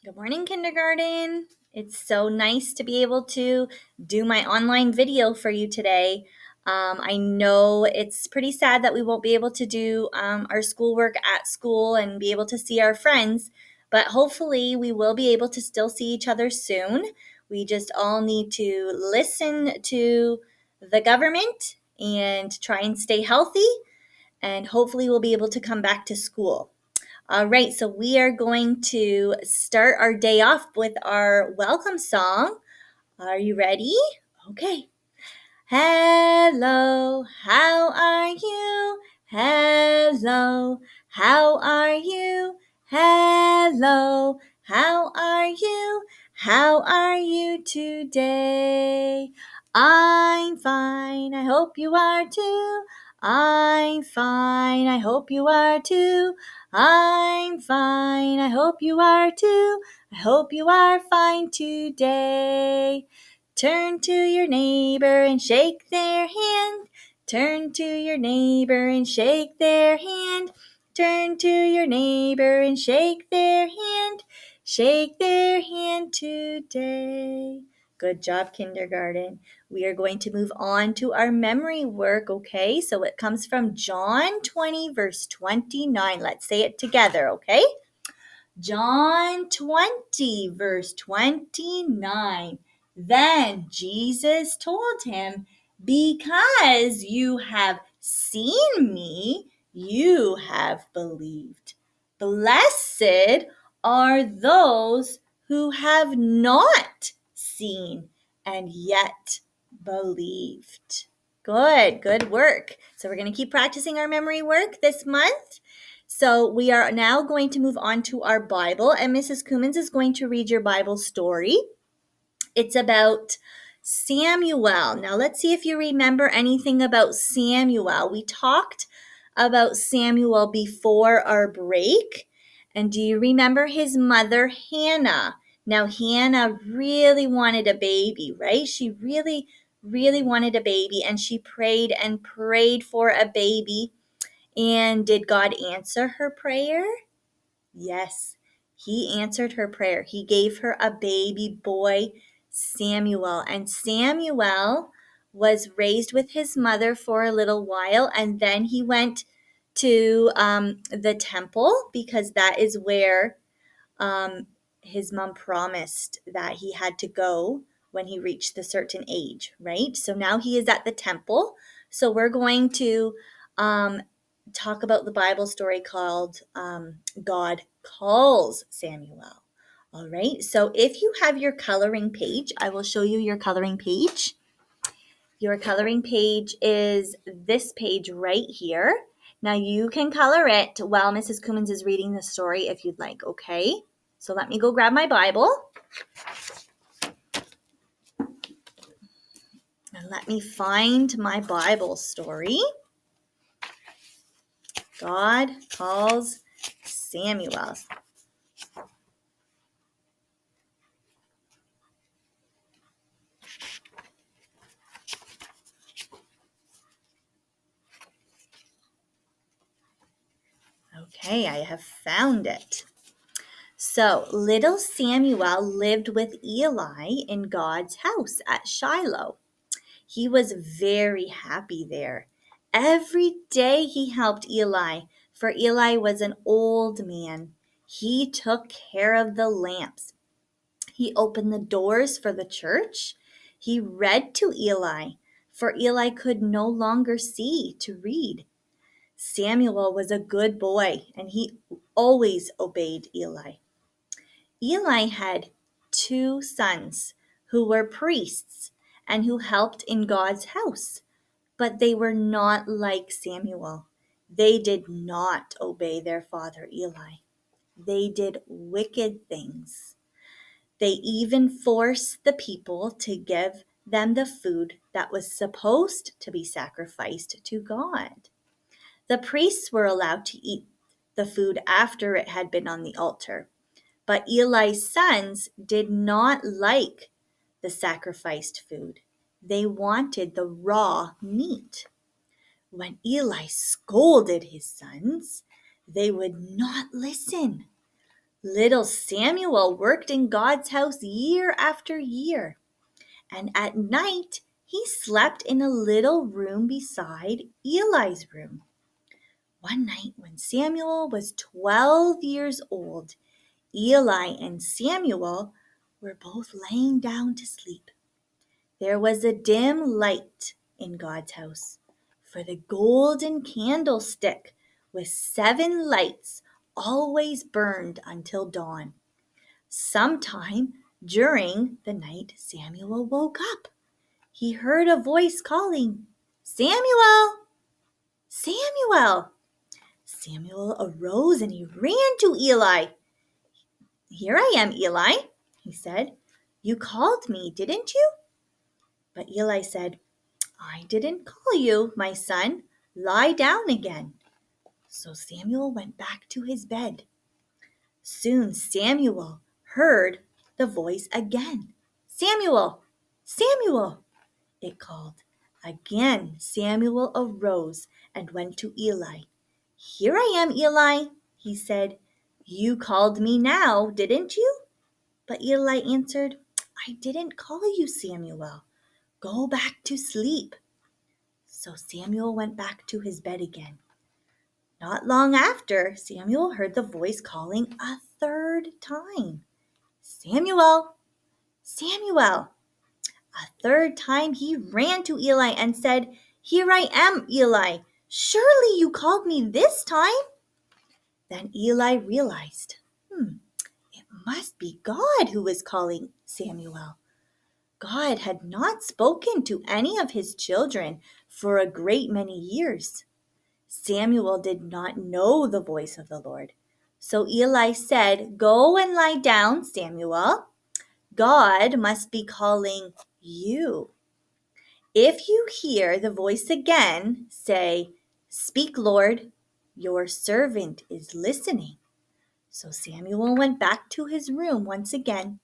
Good morning, kindergarten. It's so nice to be able to do my online video for you today. I know it's pretty sad that we won't be able to do our schoolwork at school and be able to see our friends, but hopefully we will be able to still see each other soon. We just all need to listen to the government and try and stay healthy, and hopefully we'll be able to come back to school. All right, so we are going to start our day off with our welcome song. Are you ready? Okay. Hello, how are you? Hello, how are you? Hello, how are you? How are you today? I'm fine, I hope you are too. I'm fine, I hope you are too. I'm fine, I hope you are too. I hope you are fine today. Turn to your neighbor and shake their hand. Turn to your neighbor and shake their hand. Turn to your neighbor and shake their hand. Shake their hand today. Good job, kindergarten. We are going to move on to our memory work, okay? So it comes from John 20, verse 29. Let's say it together, okay? John 20, verse 29. Then Jesus told him, because you have seen me, you have believed. Blessed are those who have not seen and yet believed. Good work. So we're going to keep practicing our memory work this month. So we are now going to move on to our Bible, and Mrs. Cummins is going to read your Bible story. It's about Samuel. Now let's see if you remember anything about Samuel. We talked about Samuel before our break. And do you remember his mother, Hannah? Now Hannah really wanted a baby, right? She really wanted a baby, and she prayed and prayed for a baby. And did God answer her prayer? Yes, he answered her prayer. He gave her a baby boy, Samuel. And Samuel was raised with his mother for a little while, and then he went to the temple, because that is where his mom promised that he had to go when he reached a certain age, right? So now he is at the temple. So we're going to talk about the Bible story called God Calls Samuel. All right, so if you have your coloring page, I will show you your coloring page. Your coloring page is this page right here. Now you can color it while Mrs. Cummins is reading the story if you'd like, okay? So let me go grab my Bible. And let me find my Bible story. God Calls Samuel. Okay, I have found it. So, little Samuel lived with Eli in God's house at Shiloh. He was very happy there. Every day he helped Eli, for Eli was an old man. He took care of the lamps. He opened the doors for the church. He read to Eli, for Eli could no longer see to read. Samuel was a good boy, and he always obeyed Eli. Eli had two sons who were priests and who helped in God's house, but they were not like Samuel. They did not obey their father Eli. They did wicked things. They even forced the people to give them the food that was supposed to be sacrificed to God. The priests were allowed to eat the food after it had been on the altar, but Eli's sons did not like the sacrificed food. They wanted the raw meat. When Eli scolded his sons, they would not listen. Little Samuel worked in God's house year after year, and at night he slept in a little room beside Eli's room. One night when Samuel was 12 years old, Eli and Samuel were both laying down to sleep. There was a dim light in God's house, for the golden candlestick with 7 lights always burned until dawn. Sometime during the night, Samuel woke up. He heard a voice calling, "Samuel! Samuel!" Samuel arose and he ran to Eli. "Here I am, Eli," he said. "You called me, didn't you?" But Eli said, "I didn't call you, my son. Lie down again." So Samuel went back to his bed. Soon Samuel heard the voice again. "Samuel! Samuel!" it called. Again Samuel arose and went to Eli. "Here I am, Eli," he said. "You called me now, didn't you?" But Eli answered, "I didn't call you, Samuel. Go back to sleep." So Samuel went back to his bed again. Not long after, Samuel heard the voice calling a third time, "Samuel! Samuel!" A third time he ran to Eli and said, "Here I am, Eli. Surely you called me this time." Then Eli realized, it must be God who was calling Samuel. God had not spoken to any of his children for a great many years. Samuel did not know the voice of the Lord. So Eli said, "Go and lie down, Samuel. God must be calling you. If you hear the voice again, say, 'Speak, Lord, your servant is listening.'" So Samuel went back to his room once again.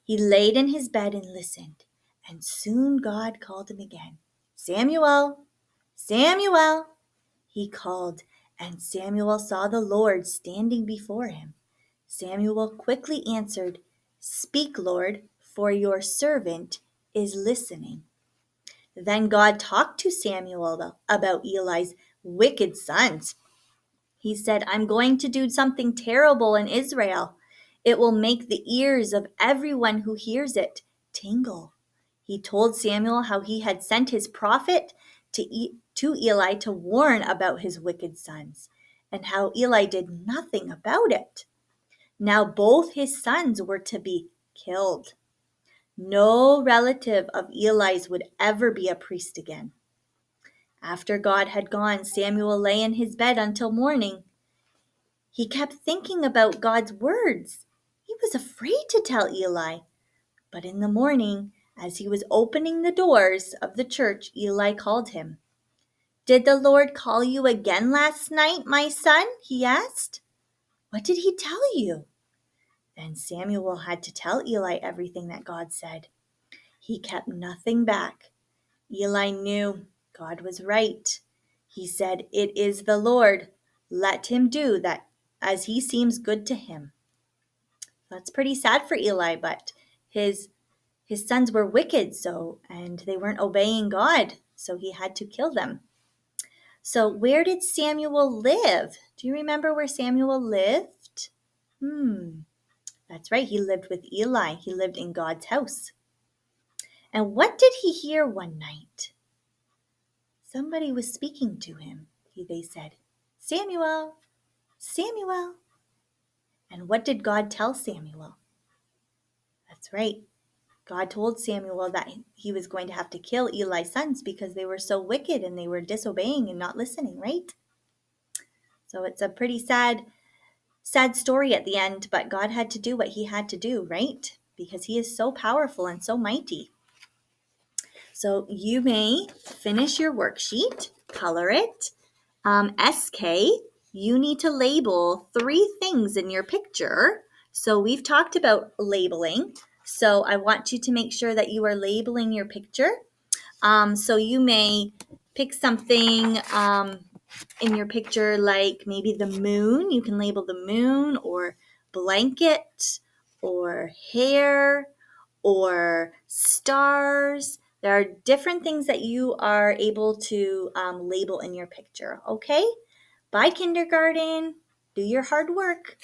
He laid in his bed and listened, and soon God called him again. "Samuel! Samuel!" he called, and Samuel saw the Lord standing before him. Samuel quickly answered, "Speak, Lord, for your servant is listening." Then God talked to Samuel about Eli's wicked sons. He said, "I'm going to do something terrible in Israel. It will make the ears of everyone who hears it tingle." He told Samuel how he had sent his prophet to Eli to warn about his wicked sons, and how Eli did nothing about it. Now both his sons were to be killed. No relative of Eli's would ever be a priest again. After God had gone, Samuel lay in his bed until morning. He kept thinking about God's words. He was afraid to tell Eli. But in the morning, as he was opening the doors of the church, Eli called him. "Did the Lord call you again last night, my son?" he asked. "What did he tell you?" Then Samuel had to tell Eli everything that God said. He kept nothing back. Eli knew God was right. He said, "It is the Lord. Let him do that as he seems good to him." That's pretty sad for Eli, but his sons were wicked, and they weren't obeying God, so he had to kill them. So where did Samuel live? Do you remember where Samuel lived? That's right, he lived with Eli. He lived in God's house. And what did he hear one night? Somebody was speaking to him. They said, "Samuel, Samuel." And what did God tell Samuel? That's right. God told Samuel that he was going to have to kill Eli's sons because they were so wicked and they were disobeying and not listening, right? So it's a pretty sad story at the end, but God had to do what he had to do, right? Because he is so powerful and so mighty. So you may finish your worksheet, color it. SK, you need to label 3 things in your picture. So we've talked about labeling. So I want you to make sure that you are labeling your picture. So you may pick something in your picture like maybe the moon. You can label the moon, or blanket or hair or stars. There are different things that you are able to label in your picture, okay? Bye, kindergarten. Do your hard work.